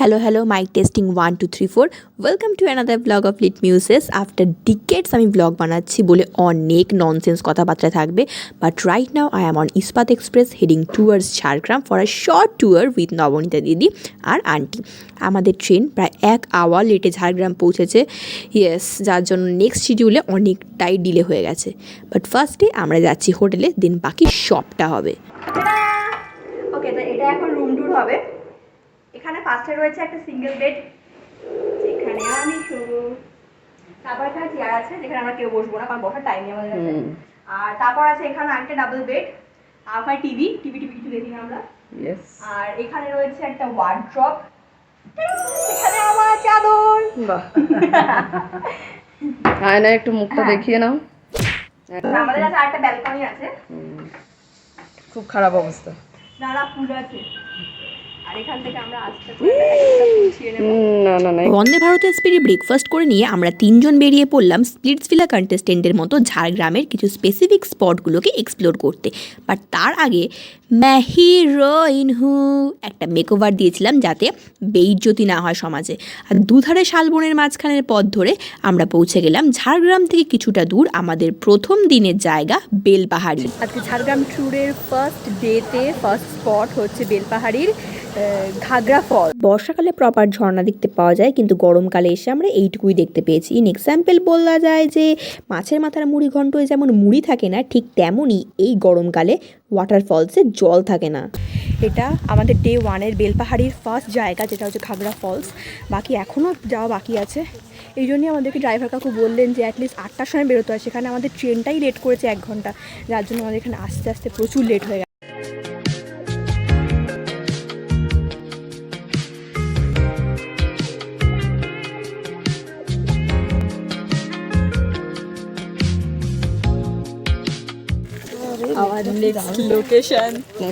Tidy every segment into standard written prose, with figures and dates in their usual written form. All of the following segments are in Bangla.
Hello, mic testing 1 2 3 4. Welcome to another vlog of Lit Muses. After decades আমি vlog বানাচ্ছি বলে অনেক ননসেন্স কথাবার্তা থাকবে, but right now I am on Ispat Express heading towards Jhargram for a short tour with Nabanita দিদি আর আন্টি। আমাদের ট্রেন প্রায় 1 আওয়ার লেটে ঝাড়গ্রাম পৌঁছেছে, ইয়েস, যার জন্য নেক্সট শিডিউলে অনেকটাই ডিলে হয়ে গেছে। বাট ফার্স্টে আমরা যাচ্ছি হোটেলে, দেন বাকি সবটা হবে। ওকে, তো এটা এখন রুম ট্যুর হবে। এখানে ফার্স্টে রয়েছে একটা সিঙ্গেল বেড, যেখানে আমি শুরু, তারপর এখানে চেয়ার আছে যেখানে আমরা কেউ বসবো না কারণ বসার টাইম নেই আমাদের কাছে। আর তারপর আছে এখানে একটা ডাবল বেড, আর ওখানে টিভি কিছু দেখি না আমরা। আর এখানে রয়েছে একটা ওয়ার্ড্রপ, এখানে আমার চাদর। বাহ, আয়না একটু মুখটা দেখিয়ে নাও। আমাদের কাছে আরেকটা ব্যালকনি আছে। খুব খারাপ অবস্থা, নানা ফুল আছে। বন্দে ভারতের স্পিডে ব্রেকফাস্ট করে নিয়ে আমরা তিনজন বেরিয়ে পড়লাম স্প্লিটসভিলা কন্টেস্টেন্টের মতো ঝাড়গ্রামের কিছু স্পেসিফিক স্পটগুলোকে এক্সপ্লোর করতে। বাট তার আগে मैं हीरोइन हूँ একটা মেকওভার দিয়েছিলাম যাতে বেইজ্জতি না হয় সমাজে। আর দুধারে শালবনের মাঝখানের পথ ধরে আমরা পৌঁছে গেলাম ঝাড়গ্রাম থেকে কিছুটা দূর আমাদের প্রথম দিনের জায়গা বেলপাহাড়ি। আজকে ঝাড়গ্রাম ট্যুরের ফার্স্ট ডেতে ফার্স্ট স্পট হচ্ছে বেলপাহাড়ির ঘাগরা ফল। বর্ষাকালে প্রপার ঝর্ণা দেখতে পাওয়া যায়, কিন্তু গরমকালে এসে আমরা এইটুকুই দেখতে পেয়েছি। ইন এক্সাম্পল বলা যায় যে মাছের মাথার মুড়ি ঘন্টয় যেমন মুড়ি থাকে না, ঠিক তেমনই এই গরমকালে ওয়াটারফলসে জল থাকে না। এটা আমাদের ডে ওয়ানের বেলপাহাড়ির ফার্স্ট জায়গা, যেটা হচ্ছে ঘাগরা ফলস। বাকি এখনও যাওয়া বাকি আছে। এই জন্যই আমাদেরকে ড্রাইভার কাকু বললেন যে অ্যাটলিস্ট 8টার সময় বেরোতে হয়। সেখানে আমাদের ট্রেনটাই লেট করেছে 1 ঘন্টা, যার জন্য আমাদের এখানে আস্তে আস্তে প্রচুর লেট হয়ে গেছে।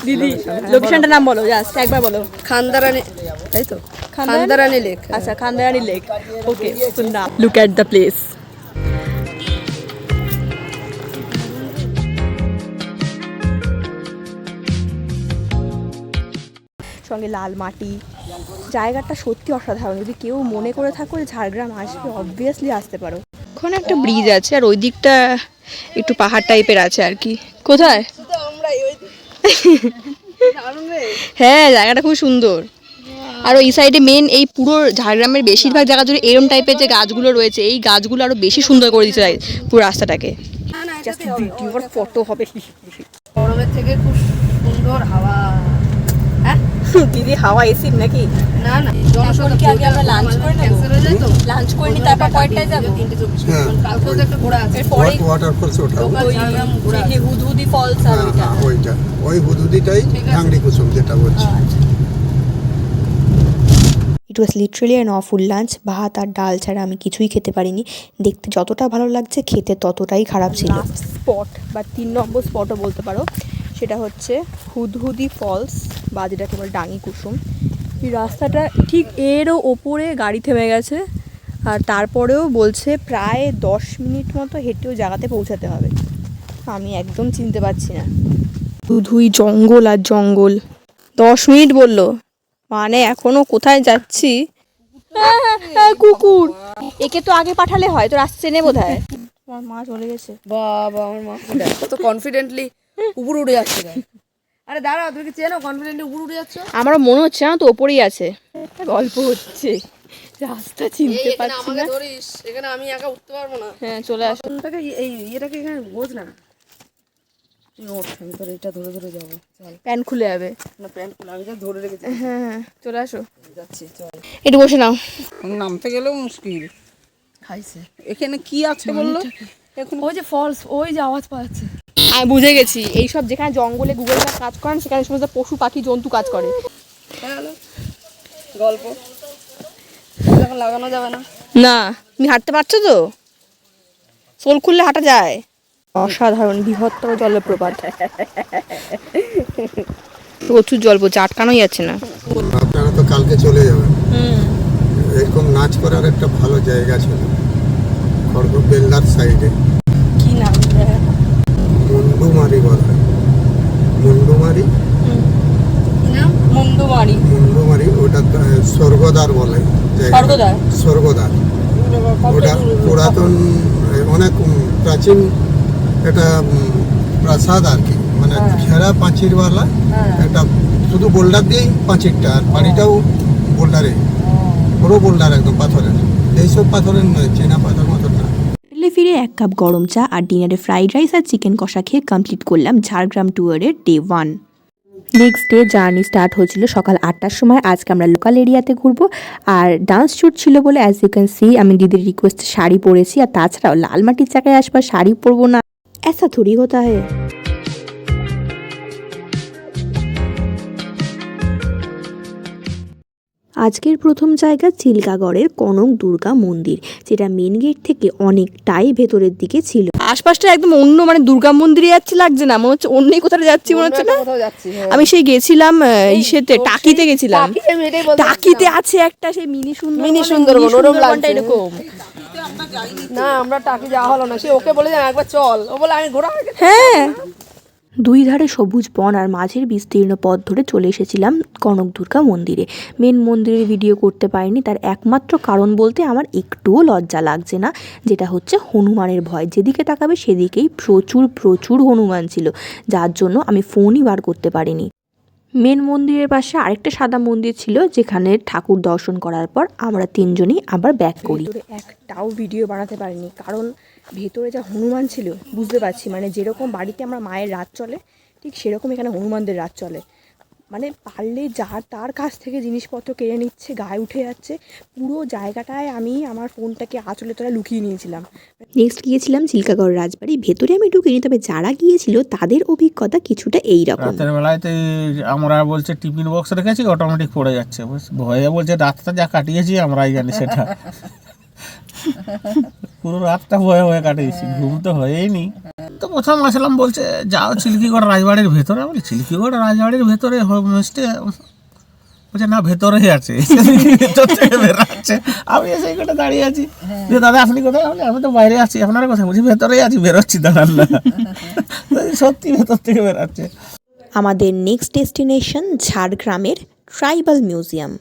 দিদি লোকেশনটার নাম বলো, জাস্ট একবার বলো। খান্দারানি, তাই তো? খান্দারানি লেক। আচ্ছা, Khandarani lake. Okay, so now look at the place. সঙ্গে লাল মাটি, জায়গাটা সত্যি অসাধারণ। যদি কেউ মনে করে থাকো যে ঝাড়গ্রাম আসবে, অবভিয়াসলি আসতে পারো। ওখানে একটা ব্রিজ আছে আর ওই দিকটা একটু পাহাড় টাইপের আছে আর কি। কোথায়? হ্যাঁ, জায়গাটা খুব সুন্দর। আর ওই সাইডে মেন এই পুরো ঝাড়গ্রামের বেশিরভাগ জায়গা জুড়ে এরম টাইপের যে গাছগুলো রয়েছে, এই গাছগুলো আরো বেশি সুন্দর করে দিতে চাই পুরো রাস্তাটাকে। ফটো হবে। গরমের থেকে খুব সুন্দর হাওয়া। দিদি হাওয়া এসি নাকি? না না, জনসংখ্যা আগে আমরা লাঞ্চ করে নেব। লাঞ্চ করে নি, তারপর কয়টায় যাব? কালকেও তো একটা ঘোরা আছে। এরপরে ওয়াটারফলস ওটা ওই হুদহুদি ফলস আর ওইটা ওই হুদহুদিটাই ঢাংরি কুসুম যেটা বলছি। ইট ওয়াজ লিটারালি অ্যান অফুল লাঞ্চ। ভাত আর ডাল ছাড়া আমি কিছুই খেতে পারিনি। দেখতে যতটা ভালো লাগছে, খেতে ততটাই খারাপ ছিল। স্পট বা 3 নম্বর স্পটও বলতে পারো, সেটা হচ্ছে হুদহুদি ফলস বা যেটাকে বলে ডাঙি কুসুম। এই রাস্তাটা ঠিক এরও ওপরে গাড়ি থেমে গেছে, আর তারপরেও বলছে প্রায় 10 মিনিট মতো হেঁটেও জায়গাতে পৌঁছাতে হবে। আমি একদম চিনতে পারছি না, হুদহুই জঙ্গল আর জঙ্গল। 10 মিনিট বললো, মানে এখনো কোথায় যাচ্ছি। কুকুর, একে তো আগে পাঠালে হয়, তো রাস্তা চেনে বোধহয়। আমার মা চলে গেছে। বাবা, আমার মা কত কনফিডেন্টলি উপরে উড়ে যাচ্ছে। আরে দাঁড়াও, তুমি কি চেনো কনফিডেন্টলি উপরে উড়ে যাচ্ছ? আমারও মনে হচ্ছে না তো ওপরেই আছে। গল্প হচ্ছে, রাস্তা চিনতে পারছি না। ধরিস, এখানে আমি একা উঠতে পারবো না। হ্যাঁ, চলে আসো। এই এটাকে এখানে বোঝ না। আমি তোর এটা ধরে ধরে যাবো। চল, প্যান্ট খুলে যাবে না, প্যান্ট খুলে আমি যা ধরে রেখেছি। হ্যাঁ, চলে আসো। যাচ্ছি, চল। একটু বসে নাও। নামতে গেলেও মুশকিল। খাইছে এখানে কি আছে বললো? এখন ওই যে ফলস, ওই যে আওয়াজ পাচ্ছে। আমি বুঝে গেছি, এইসব যেখানে জঙ্গলে গুগল ম্যাপ কাজ করেন, সেখানে সমস্ত পশু পাখি জন্তু কাজ করে। গল্প এখন লাগানো যাবে না। না, তুমি হাঁটতে পারছো তো? সোল খুললে হাঁটা যায়। অসাধারণ বৃহত্তর জলপ্রপাত, প্রচুর জল পড়ছে, আটকানোই যাচ্ছে না। আপনারা তো কালকে চলে যাবেন। এরকম নাচ করার একটা ভালো জায়গা ছিল খড়গপুর সাইডে। কি নাম? মুন্ডুমারি বলা হয়। মুন্ডুমারি কি নাম? মুন্ডুমারি। মুন্ডুমারি, ওটা স্বর্গদ্বার বলে জায়গাটা। স্বর্গদ্বার? স্বর্গদ্বার। ওটা পুরাতন অনেক প্রাচীন একটা প্রাসাদ আর কি, মানে ঘেরা পাঁচিরওয়ালা একটা, শুধু বোল্ডার দিয়েই পাঁচিরটা, আর বাড়িটাও বোল্ডারে, পুরো বোল্ডার একদম পাথরের। এইসব পাথরের নয়, চীনা পাথর মতন না। হোটেলে ফিরে 1 কাপ গরম চা আর ডিনারে ফ্রাইড রাইস আর চিকেন কষা খেয়ে কমপ্লিট করলাম ঝাড়গ্রাম ট্যুরের day 1। Next day journey start হয়েছিল সকাল 8টার সময়। আজকে আমরা লোকাল এরিয়াতে ঘুরবো, আর ডান্স শ্যুট ছিল বলে অ্যাজ ইউ ক্যান সি আমি দিদির রিকোয়েস্টে শাড়ি পরেছি। আর তাছাড়াও লাল মাটির জায়গায় আসবার শাড়ি পরবো না, ऐसा थोड़ी होता है। আজকের প্রথম জায়গা চিল্কাগড়ের কনক দুর্গা মন্দির, যেটা মেন গেট থেকে অনেকটাই ভেতরের দিকে ছিল। আশপাশটা একদম অন্য, মানে দুর্গা মন্দিরে যাচ্ছি লাগছে না, মনে হচ্ছে অন্যই কোথাও যাচ্ছি মনে হচ্ছে না। আমি সেই গেছিলাম ইসেতে, টাকিতে গেছিলাম। টাকিতে আছে একটা সেই মিনি সুন্দরবন এরকম। না আমরা টাকি যাওয়া হলো না, সে ওকে বলে একবার চল, ও বলে আমি ঘোরা। হ্যাঁ, দুই ধারে সবুজ বন আর মাঝের বিস্তীর্ণ পথ ধরে চলে এসেছিলাম কনক দুর্গা মন্দিরে। মেন মন্দিরের ভিডিও করতে পারিনি, তার একমাত্র কারণ বলতে আমার একটুও লজ্জা লাগছে না, যেটা হচ্ছে হনুমানের ভয়। যেদিকে তাকাবে সেদিকেই প্রচুর প্রচুর হনুমান ছিল, যার জন্য আমি ফোনই বার করতে পারিনি। মেন মন্দিরের পাশে আরেকটা সাদা মন্দির ছিল, যেখানে ঠাকুর দর্শন করার পর আমরা তিনজনই আবার ব্যাক করি। একটাও ভিডিও বানাতে পারিনি, কারণ ভেতরে যা হনুমান ছিল বুঝতে পারছি, মানে যেরকম বাড়িতে আমরা মায়ের রাত চলে ঠিক সেরকম এখানে হনুমানদের রাত চলে। মানে পারলে যার তার কাছ থেকে জিনিসপত্র কেড়ে নিচ্ছে, গায়ে উঠে যাচ্ছে। পুরো জায়গাটায় আমি আমার ফোনটাকে আঁচলে তলায় লুকিয়ে নিয়েছিলাম। নেক্সট গিয়েছিলাম চিল্কাগড় রাজবাড়ি। ভেতরে আমি ঢুকিনি, তবে যারা গিয়েছিল তাদের অভিজ্ঞতা কিছুটা এইরকম। রাতের বেলাতে আমরা বলছে টিফিন বক্স রেখেছি, অটোমেটিক পড়ে যাচ্ছে, ভয়ে বলছে রাতটা যা কাটিয়েছি আমরাই জানি সেটা। পুরো রাতটা ভয়ে ভয়ে কাটিয়েছি, ঘুম তো হয়েই নি। তো প্রথম আসলাম বলছে যাও চিল্কিগড় রাজবাড়ির ভেতরে। বলি চিল্কিগড় রাজবাড়ির ভেতরে হোমস্টে? বলছে না ভেতরেই আছে, ভেতর থেকে বেরোচ্ছে। আমি এসে এখানে দাঁড়িয়ে আছি, যে দাদা আপনি কোথায়? বলে আমি তো বাইরে আছি। আপনারা কোথায়? বলছি ভেতরেই আছি, বেরোচ্ছি, দাঁড়ান না। সত্যি ভেতর থেকে বেরোচ্ছে। আমাদের নেক্সট ডেস্টিনেশন ঝাড়গ্রামের ট্রাইবাল মিউজিয়াম।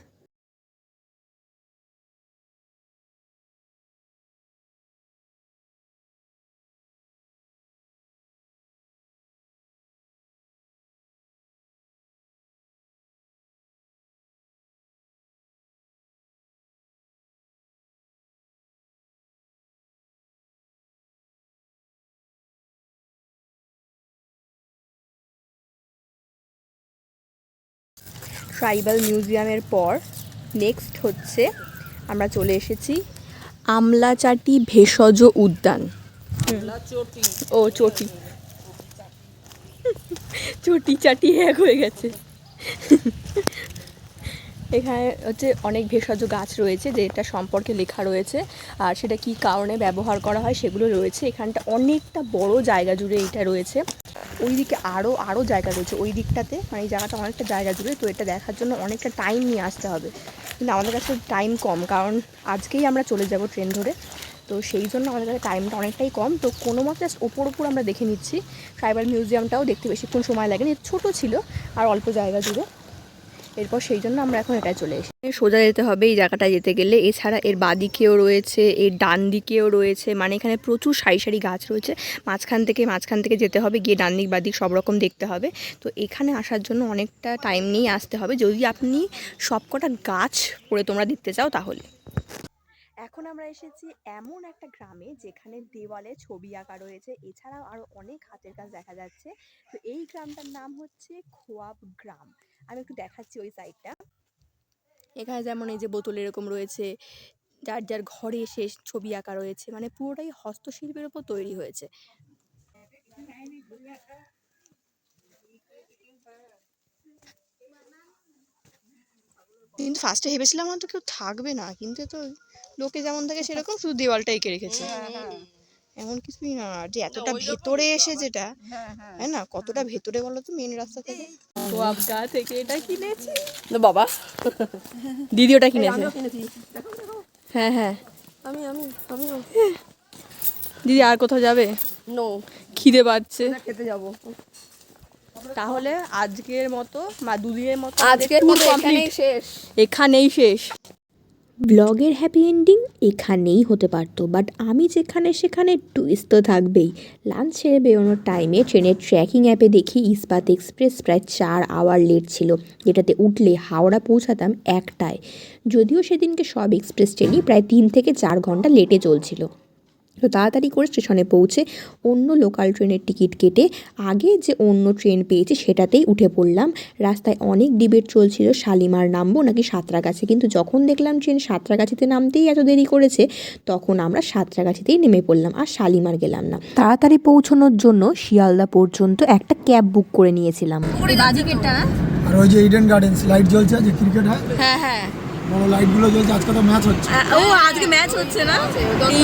ট্রাইবাল মিউজিয়ামের পর নেক্সট হচ্ছে আমরা চলে এসেছি আমলাচাটি ভেষজ উদ্যান। ও চটি চটি চাটি এক হয়ে গেছে। এখানে হচ্ছে অনেক ভেষজ গাছ রয়েছে, যেটা সম্পর্কে লেখা রয়েছে, আর সেটা কী কারণে ব্যবহার করা হয় সেগুলো রয়েছে। এখানটা অনেকটা বড় জায়গা জুড়ে এটা রয়েছে। ওই দিকে আরও জায়গা রয়েছে ওই দিকটাতে, মানে এই জায়গাটা অনেকটা জায়গা জুড়ে। তো এটা দেখার জন্য অনেকটা টাইম নিয়ে আসতে হবে, কিন্তু আমাদের কাছে টাইম কম, কারণ আজকেই আমরা চলে যাব ট্রেন ধরে। তো সেই জন্য আমাদের কাছে টাইমটা অনেকটাই কম। তো কোনো মতে জাস্ট ওপর আমরা দেখে নিচ্ছি। ট্রাইবাল মিউজিয়ামটাও দেখতে বেশিক্ষণ সময় লাগেনি, ছোটো ছিল আর অল্প জায়গা জুড়ে। এরপর সেই জন্য আমরা এখন এটাই চলে এসেছি। সোজা যেতে হবে এই জায়গাটায় যেতে গেলে। এছাড়া এর বাদিকেও রয়েছে, এর ডান দিকেও রয়েছে, মানে এখানে প্রচুর সারি সারি গাছ রয়েছে। মাঝখান থেকে যেতে হবে, গিয়ে ডান দিক বাদিক সব রকম দেখতে হবে। তো এখানে আসার জন্য অনেকটা টাইম নিয়ে আসতে হবে, যদি আপনি সবকটা গাছ পড়ে তোমরা দেখতে চাও তাহলে। এখন আমরা এসেছি এমন একটা গ্রামে যেখানে দেওয়ালে ছবি আঁকা রয়েছে, এছাড়াও আরও অনেক হাতের কাজ দেখা যাচ্ছে। তো এই গ্রামটার নাম হচ্ছে খোয়াব গ্রাম। আমি একটু দেখাচ্ছি ওই সাইডটা। এখানে যেমন এই যে বোতল এরকম রয়েছে, যার যার ঘরে এসে ছবি আঁকা রয়েছে, মানে পুরোটাই হস্তশিল্পের উপর তৈরি হয়েছে। কিন্তু ফার্স্টে ভেবেছিলাম তো কেউ থাকবে না, কিন্তু তো লোকে যেমন থাকে সেরকম, শুধু দেওয়ালটা এঁকে রেখেছে, এমন কিছুই না। যে এতটা ভেতরে এসে যেটা, হ্যাঁ না, কতটা ভেতরে বলো তো মেন রাস্তা থেকে। তো আপগা থেকে এটা কিনেছি বাবা, দিদি ওটা কিনেছে। হ্যাঁ হ্যাঁ, আমিও দিদি আর কোথাও যাবে? নো, খিদে পাচ্ছে। খেতে যাবো। তাহলে আজকের মতো বা দুদিনের মতো আজকের মতো এখানেই শেষ। এখানেই শেষ। ব্লগের হ্যাপি এন্ডিং এখানেই হতে পারতো, বাট আমি যেখানে সেখানে টুইস্ট তো থাকবেই। লাঞ্চ ছেড়ে বেরোনোর টাইমে ট্রেনের ট্র্যাকিং অ্যাপে দেখি ইস্পাত এক্সপ্রেস প্রায় 4 আওয়ার লেট ছিল, যেটাতে উঠলে হাওড়া পৌঁছাতাম 1টায়। যদিও সেদিনকে সব এক্সপ্রেস ট্রেনই প্রায় 3 থেকে 4 ঘন্টা লেটে চলছিল। তো তাড়াতাড়ি করে স্টেশনে পৌঁছে অন্য লোকাল ট্রেনের টিকিট কেটে আগে যে অন্য ট্রেন পেয়েছি সেটাতেই উঠে পড়লাম। রাস্তায় অনেক ডিবেট চলছিল শালিমার নামবো নাকি সাঁতরাগাছি, কিন্তু যখন দেখলাম ট্রেন সাঁতরাগাছিতে নামতেই এত দেরি করেছে, তখন আমরা সাঁতরাগাছিতেই নেমে পড়লাম আর শালিমার গেলাম না। তাড়াতাড়ি পৌঁছানোর জন্য শিয়ালদা পর্যন্ত একটা ক্যাব বুক করে নিয়েছিলাম। বাজিকেটটা না? আর ওই যে ইডেন গার্ডেন্স লাইট জ্বলছে, যে ক্রিকেট হয়, হ্যাঁ হ্যাঁ। বড় লাইটগুলো জ্বলছে, আজকে তো ম্যাচ হচ্ছে। ও আজকে ম্যাচ হচ্ছে না,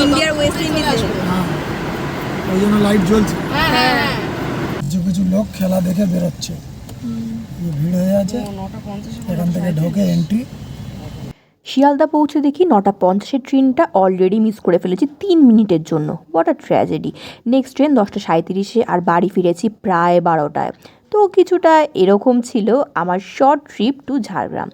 ইন্ডিয়ার ওয়েস্ট ইন্ডিজ। হ্যাঁ, ওই জন্য লাইট জ্বলছে। হ্যাঁ কিছু কিছু লোক খেলা দেখে বেরোচ্ছে, ভিড় হয়ে আছে, এখান থেকে ঢোকে এন্ট্রি। শিয়ালদা পৌঁছে দেখি 9:50 ট্রেনটা অলরেডি মিস করে ফেলেছি 3 মিনিটের জন্য। What a tragedy. Next train 10:37 আর বাড়ি ফিরেছি প্রায় 12টায়। তো কিছুটা এরকম ছিল আমার short trip to Jhargram.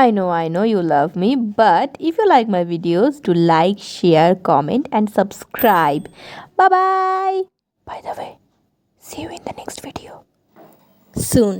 I know you love me, but if you like my videos, do like, share, comment and subscribe. Bye bye. By the way, see you in the next video soon.